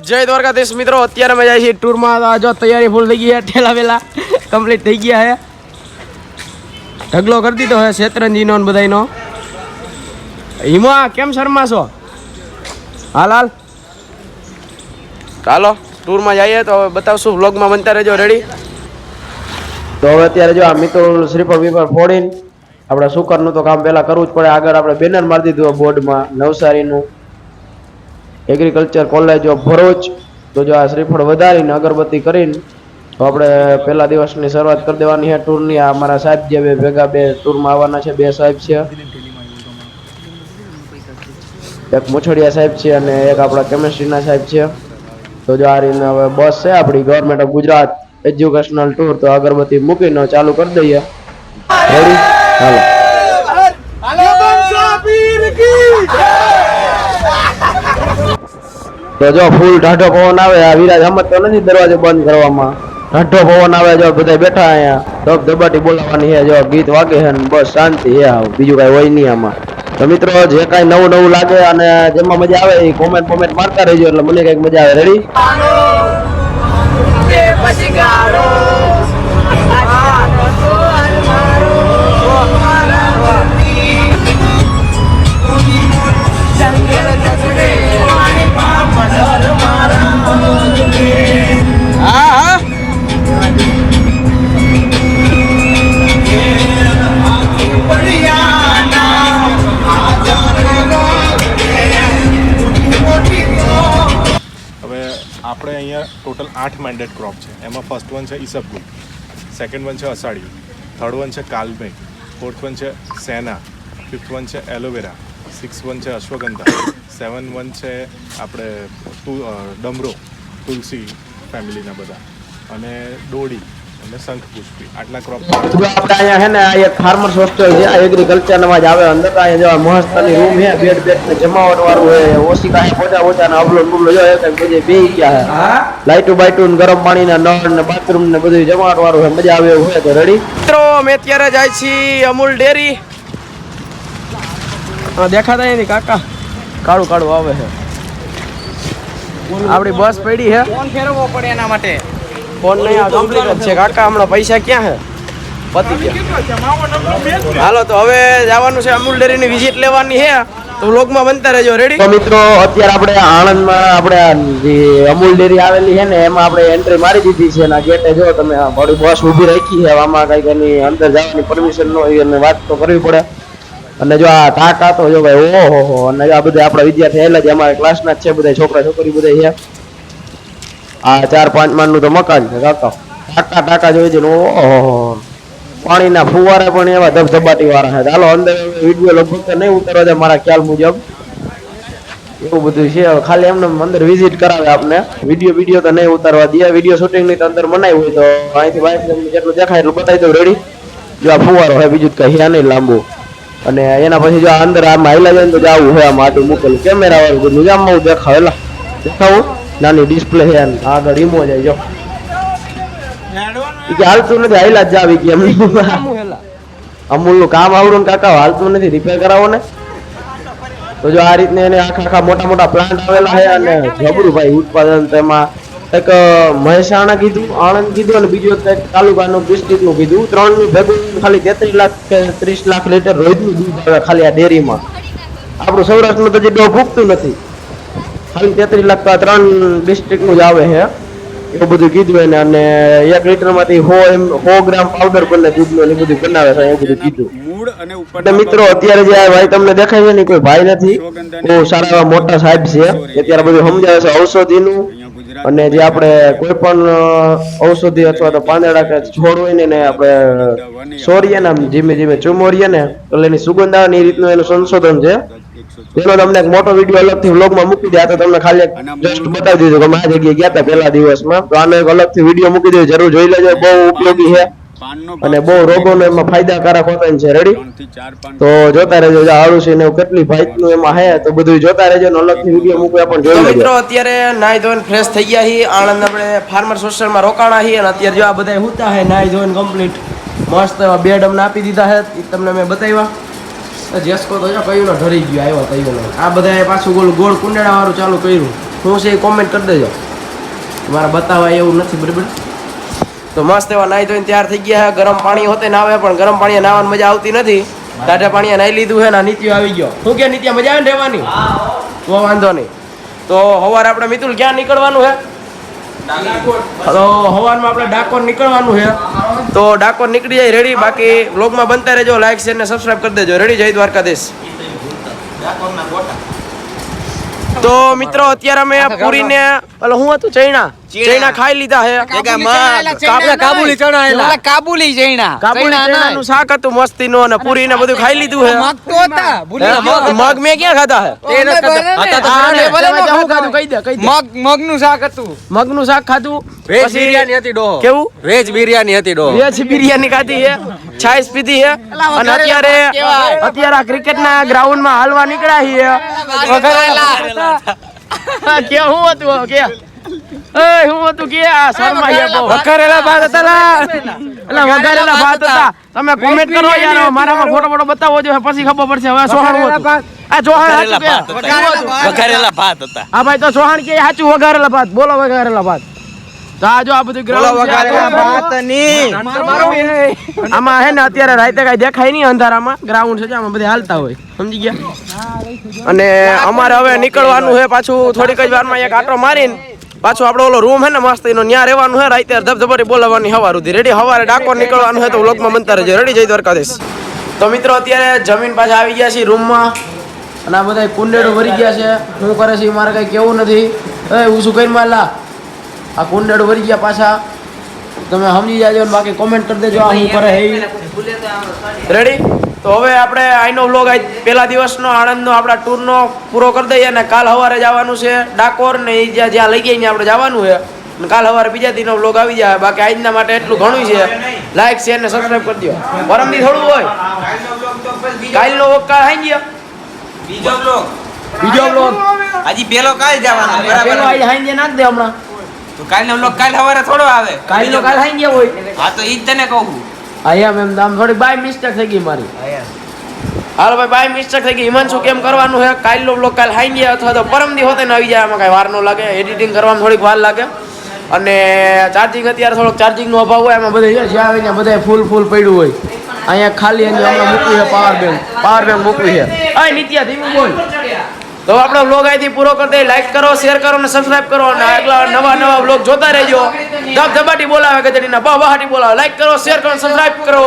જય દ્વારકાધીશ મિત્રો, અત્યારે અમે જાય છીએ ટૂરમાં. જો તૈયારી ફૂલ થઈ ગઈ છે, ઠેલા વેલા કમ્પ્લીટ થઈ ગયા છે. ઢગલો કરી દીધો છે શેતરંજીનો ને બધાનો. હિમા કેમ શર્મા છો? હાલ હાલ ચાલો ટૂરમાં જઈએ તો હવે બતાવશું. વ્લોગમાં બનતા રહેજો. રેડી? તો હવે અત્યારે જો આ મિત્રો શ્રીફળ બીફળ ફોડીને આપણે સુકરનું તો કામ પહેલાં કરવું જ પડે. આગળ આપણે બેનર મારી દીધું બોર્ડમાં નવસારીનું એગ્રીકલ્ચર કોલેજ ઓફ ભરૂચ. તો જો આ શ્રીફળ વધારીને અગરબત્તી કરીને તો આપણે પહેલા દિવસની શરૂઆત કરી દેવાની છે ટૂરની. આ અમારા સાહેબ જે ભેગા બે ટૂરમાં આવવાના છે. બે સાહેબ છે, એક મુછડિયા સાહેબ છે અને એક આપણા કેમેસ્ટ્રીના સાહેબ છે. તો જો આ રીતના હવે બસ છે આપણી government of Gujarat educational tour. તો અગરબત્તી મૂકીને ચાલુ કરી દઈએ. રેડી? હાલો. તો જો ફૂલ ઢાઢો પવન આવે. આ વિરાજ સમજતો નથી દરવાજો બંધ કરવામાં. ઢાઢો પવન આવે. જો બધા બેઠા અહીંયા ધબ ધબાટી બોલાવવાની છે. જો ગીત વાગે છે ને બસ શાંતિ છે. બીજું કઈ હોય નહીં આમાં. તો મિત્રો જે કઈ નવું નવું લાગે અને જેમાં મજા આવે એ કોમેન્ટ મારતા રહેજો એટલે મને કઈક મજા આવે. રેડી? આપણે અહીંયા ટોટલ 8 મેન્ડેટ ક્રોપ છે. એમાં ફર્સ્ટ વન છે ઈસબગુલ, સેકન્ડ વન છે અષાઢી, થર્ડ વન છે કાલમેઘ, ફોર્થ વન છે સેના, ફિફ્થ વન છે એલોવેરા, સિક્સ વન છે અશ્વગંધા, સેવન વન છે આપણે ડમરો તુલસી ફેમિલીના બધા, અને ડોડી અને શંખપુષ્પી. આટલા ક્રોપ આપણે અહીંયા છે ને આ એક ફાર્મર્સ હોસ્ટેલ છે. આ એગ્રીકલ્ચરમાં જ આવે અંદર. અહીંયા જો મસ્તની રૂમ છે, બેડ ને જમાવટ વાળું હોય. ઓશિકા પોચા ને અબલો બુબલો જો એક બધી બે ગયા છે. લાઈટુ બાઈટુ ને ગરમ પાણીના નળ ને બાથરૂમ ને બધું જમાવટ વાળું છે. મજા આવે એવું હોય. તો રેડી મિત્રો, અમે અત્યારે જાય છીએ અમૂલ ડેરી. દેખાતા નથી કાકા, કાળું કાળું આવે છે. આપણી બસ પડી છે. ફોન ફેરવવો પડે એના માટે. ફોન નહીં, આ કમ્પ્લીટ જ છે કાકા. હમણાં પૈસા ક્યાં છે? પતી ગયા. હાલો તો હવે જવાનું છે અમૂલ ડેરીની વિઝિટ લેવાની છે. તો વ્લોગમાં બનતા રહેજો. રેડી? તો મિત્રો અત્યારે આપણે આણંદમાં આપણે જે અમૂલ ડેરી આવેલી છે ને એમાં આપણે એન્ટ્રી મારી દીધી છે. એના ગેટે જો તમે બડી બસ ઊભી રાખી છે. આમાં કંઈક એની અંદર જવાની પરમિશન ન હોય અને વાત તો કરવી પડે. અને જો આ ટાકા તો જો ભાઈ ઓહો. અને આ બધા આપણા વિદ્યાર્થી આવેલા છે, અમારા ક્લાસના જ છે બધા, છોકરા છોકરી બધા છે. આ 4-5 માળનું તો મકાન છે કાકા. ટાકા જોઈ છે. ઓહો, પાણીના ફુવારા પણ એવા ધબધબાટી વાળા છે. ચાલો અંદર વિડીયો લગભગ તો નહીં ઉતારવા દે મારા ખ્યાલ મુજબ. એવું બધું છે. ખાલી એમને અંદર વિઝિટ કરાવે આપને. વિડીયો તો નહીં ઉતારવા દે. વિડીયો શૂટિંગ ની તો અંદર મનાવી હોય તો અહીંથી બહાર જેટલું દેખાય એટલું બતાવી દઉં. રેડી? જો આ ફુવારો છે, બીજું કઈ હે નહીં લાંબુ. અને એના પછી જો અંદર આમાં હાઈલા જાય તો જવું હોય. આમાં આટલું મૂકેલું કેમેરા વાળું બધું જામમાં દેખાવ. દેખાવું નાની ડિસ્પ્લે છે. આગળ ઈમો જાય જો હાલતું નથી. હાઈલા જ જાવી કે અમૂલ નું કામ આવડું કાકા હાલતું નથી. રિપેર કરાવો ને. તો જો આ રીતને એને આખા મોટા પ્લાન્ટ આવેલા છે. અને જબરું ભાઈ ઉત્પાદન. તેમાં એક મહેસાણા કીધું, આણંદ કીધું અને બીજું એક તાલુકાનું ડિસ્ટ્રિક્ટનું કીધું. 3નું ભેગું ખાલી 33 લાખ કે 30 લાખ લીટર રોજનું દૂધ આવે ખાલી આ ડેરીમાં. આપણું સૌરાષ્ટ્રનું તો જે ડો ફૂગતું નથી. ખાલી 33 લાખ તો આ 3 ડિસ્ટ્રિક્ટનું જ આવે છે. એવું બધું કીધું એને. અને 1 લીટરમાંથી 100 ગ્રામ પાવડર બને દૂધનું, એ બધું બનાવે છે. એવું બધું કીધું. મિત્રો અત્યારે જે ભાઈ તમને દેખાય છે ને કોઈ ભાઈ નથી, બહુ સારા એવા મોટા સાહેબ છે. અત્યારે બધું સમજાવે છે ઔષધિનું. અને જે આપણે કોઈ પણ ઔષધિ અથવા તો પાંદડા કે છોડ હોય ને આપણે સોરીએ ને ધીમે ધીમે ચુમોરીએ ને એટલે એની સુગંધ આવે ને એ રીતનું એનું સંશોધન છે. એનો તમને એક મોટો વિડીયો અલગથી વ્લોગમાં મૂકી દે. આ તો તમને ખાલી જસ્ટ બતાવી દીધું કે આ જગ્યાએ ગયા હતા પહેલા દિવસમાં. તો આનો એક અલગથી વિડીયો મૂકી દે, જરૂર જોઈ લેજો. બહુ ઉપયોગી છે અને બહુ રોગોનો એમાં ફાયદાકારક હોતા છે. રેડી? તો જોતા રહેજો. આળુ છે ને કેટલી ભાઈનું એમાં હે તો બધું જોતા રહેજો. અલગથી વિડીયો મૂકવા પણ જોઈ લેજો. મિત્રો અત્યારે નાઈ ધોઈને ફ્રેશ થઈ ગયા છીએ. આણંદ આપણે ફાર્મર્સ હોસ્ટેલમાં રોકાણા છીએ. અને અત્યારે જો આ બધા હુતા છે નાઈ ધોઈને કમ્પ્લીટ મસ્ત બેડ અમને આપી દીધા છે. તમને મેં બતાવ્યા. જેસ્કો તો કયું ઢરી ગયો આવ્યો તૈયો. આ બધા પાછું ગોળ કુંડાળા વાળું ચાલુ કર્યું. શું છે એ કોમેન્ટ કરી દેજો. મારા બતાવવા એવું નથી બરાબર. તો મસ્ત એવા નાહી ધોઈને તૈયાર થઈ ગયા. ગરમ પાણી હોતે ના આવે પણ ગરમ પાણી નાહવાની મજા આવતી નથી. ટાટા પાણી નાહી લીધું છે ને નીતિયો આવી ગયો. શું કે નીતિયા મજા આવે ને રહેવાની? તો વાંધો નહીં. તો સવારે આપણે મિતુલ ક્યાં નીકળવાનું છે? તો સવારમાં આપણે ડાકોર નીકળવાનું છે. તો ડાકોર નીકળી જાય રેડી. બાકી વ્લોગમાં બનતા રહેજો. લાઈક શેર ને સબસ્ક્રાઇબ કરી દેજો. રેડી. જય દ્વારકાધીશ. તો મિત્રો અત્યારે અમે પૂરીને હું હતું ચૈણા ખાઈ લીધા છે. કાબુલી ચણા કાબુલી ચણા ચણાનું શાક હતું મસ્તીનું અને પૂરી ને બધું ખાઈ લીધું છે. મગ મેં ક્યાં ખાધા છે? મગ નું શાક હતું. મગનું શાક ખાધું. વેજ બિરયાની હતી ડોહો. કેવું? વેજ બિરયાની હતી ડોહો. વેજ બિરયાની ખાધી છે. છાશ પીધી છે. અને અત્યારે ક્રિકેટ ના ગ્રાઉન્ડ માં હાલવા નીકળ્યા છીએ. કે હું હતું કે હું હતું કે આ શર્મા ગયા વઘારેલા ભાત હતા. એટલે વઘારેલા ભાત હતા. તમે કોમેન્ટ કરો યાર. મારામાં ફોટો બતાવો જો પછી ખબર પડશે. હવે સોહાણ હતું. આ ચોહાણ સાચું કે વઘારેલા ભાત હતા. હા ભાઈ તો સોહાણ કે સાચું વઘારેલા ભાત. બોલો વઘારેલા ભાત. તો આ જો આ બધું ગ્રાઉન્ડ આમાં હે ને અત્યારે રાતે કઈ દેખાય નહીં અંધારામાં. ગ્રાઉન્ડ છે આમાં બધા હાલતા હોય. સમજી ગયા? અને અમારે હવે નીકળવાનું છે પાછું થોડીક જ વારમાં એક આટો મારીને પાછું આપણો ઓલો રૂમ છે ને મસ્ત એનો ત્યાં રહેવાનું છે. રાતે ધબધબાટી બોલાવવાની હવાર સુધી. રેડી. સવારે ડાકોર નીકળવાનું છે તો વ્લોગમાં બનતા રહેજો. રેડી. જય દ્વારકાધીશ. તો મિત્રો અત્યારે જમીન પાછા આવી ગયા છે રૂમમાં. અને આ બધા કુંડેડો ભરી ગયા છે. શું કરે છે મારે કઈ કેવું નથી. હું શું કઈ મારલા આ કુંડેડો ભરી ગયા પાછા. તમે સમજી જાજો. બાકી કોમેન્ટ કરી દેજો આ શું કરે હે. રેડી. તો હવે આપણે આઈનો વ્લોગ પહેલા દિવસનો આણંદનો આપણા ટૂરનો પૂરો કરી દઈએ. અને કાલ સવારે જવાનું છે ડાકોર ને જ્યાં લઈ ગયા આપણે જવાનું છે. અને કાલ સવારે બીજા દિનનો વ્લોગ આવી જાય. બાકી આજના માટે એટલું ઘણું છે. લાઈક શેર ને સબસ્ક્રાઇબ કરી દો. પરમદી થોડું હોય કાલનો વ્લોગ કાલ આવી ગયો. બીજો વ્લોગ હજી પેલો કાલ જવાનો. પેલો આજે હાઈ નાખ દે હમણાં. તો કાલનો વ્લોગ કાલ સવારે થોડો આવે. કાલનો કાલ હાઈ ગયા હોય. હા તો ઈ જ તને કહું. હા એમ આમ થોડી બાય મિસ્ટેક થઈ ગઈ મારી. હાલો ભાઈ બાય મિસ્ટેક થઈ ગઈ. હિમાંશુ કેમ કરવાનું છે? કાલનો વ્લોગ કાલ હાઈ ગયા અથવા તો પરમદી હોતે ને આવી જાય. આમાં કઈ વાર ન લાગે. એડિટિંગ કરવામાં થોડીક વાર લાગે. અને ચાર્જિંગ અત્યારે થોડોક ચાર્જિંગ નો અભાવ હોય. એમાં બધે જ્યાં આવીને બધા ફૂલ પડ્યું હોય. અહીંયા ખાલી હમણાં મૂકવી છે પાવર બેંક મૂકવી છે. આ નિત્યા ધીમું બોલ. તો આપણો વ્લોગ અહીંથી પૂરો કરી દઈએ. લાઈક કરો, શેર કરો અને સબસ્ક્રાઇબ કરો. અને આગલા નવા વ્લોગ જોતા રહેજો. ધબધબાટી બોલાવે ગધેડીના બહાટી બોલાવે. લાઈક કરો, શેર કરો, સબસ્ક્રાઇબ કરો.